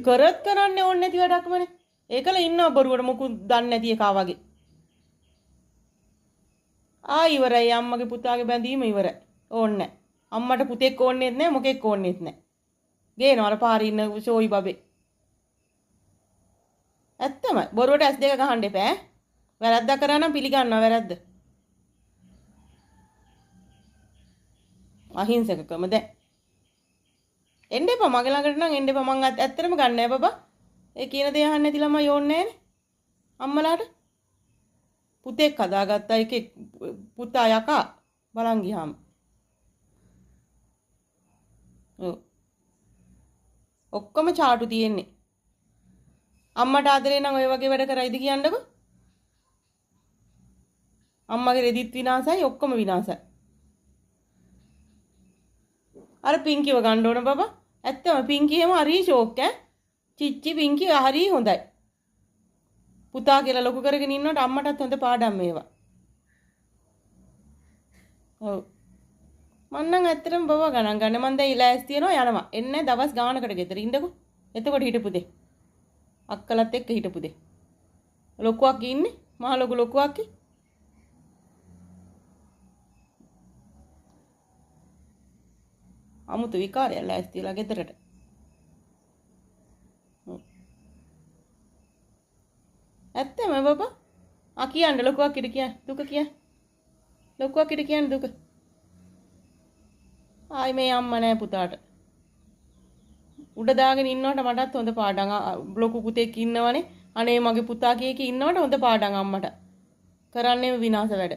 කරත් කරන්නේ ඕනේ නැති වැඩක්මනේ. ඒකල ඉන්නව බොරුවට මොකුත් දන්නේ නැති එකා වගේ. ඉවරයි අම්මගේ පුතාගේ බැඳීම ඉවරයි. ඕන්නේ නැහැ. අම්මට පුතෙක් ඕන්නේත් නැහැ මොකෙක් ඕන්නේත් නැහැ. ගේනවා අර පාරේ ඉන්න ෂෝයි බබේ. ඇත්තමයි. බොරුවට ඇස් දෙක ගහන්න එපා ඈ. වැරද්දක් කරා නම් පිළිගන්නවා වැරද්ද. අහිංසකකම දැන්. එන්න එපා මගේ ළඟට නම් එන්න එපා මං ඇත්තටම ගන්න නෑ බබා. ඒ කියන දේ අහන්න නැති ළමයි ඕන්නේ නෑනේ. අම්මලාට. පුතෙක් හදාගත්තා එකේ පුතා යකා බලන් ගියාම. ඔක්කොම චාටු තියෙන්නේ. අම්මට ආදරේ නම් ඔය වගේ වැඩ කරයිද කියන්නකෝ. අම්මගේ රෙදිත් විනාසයි ඔක්කොම විනාසයි. අර පින්කිව ගන්න ඕන බබා. ඇත්තම පින්කියම හරි ෂෝක් ඈ. චිච්චි පින්කි හරි හොඳයි. පුතා කියලා ලොකු කරගෙන ඉන්නකොට අම්මටත් හොඳ පාඩම් මේවා. ඔව්. මං නම් ඇත්තටම බබා ගණන් ගන්න මං දැන් ඉලෑස් තියනවා යනවා. එන්නේ දවස් ගානකට ගෙදර ඉන්නකෝ. එතකොට හිටපු දෙ. අක්කලත් එක්ක හිටපු දෙ. ලොකුවක් ඉන්නේ. මහ ලොකුවක්. අමුතු විකාරය ලෑස්තිලා ගෙදරට. ඇත්තම බබා කියන්න ලොකුවක් ඉද කියන්න දුක කියන්න ලොකුවක් ඉද කියන්න දුක. මේ අම්මා නෑ පුතාට. උඩ දාගෙන ඉන්නවට මටත් හොඳ පාඩම් ලොකු පුතෙක් ඉන්නවනේ. අනේ මගේ පුතා කීකී ඉන්නවට හොඳ පාඩම් අම්මට. කරන්නේ විනාශ වැඩ.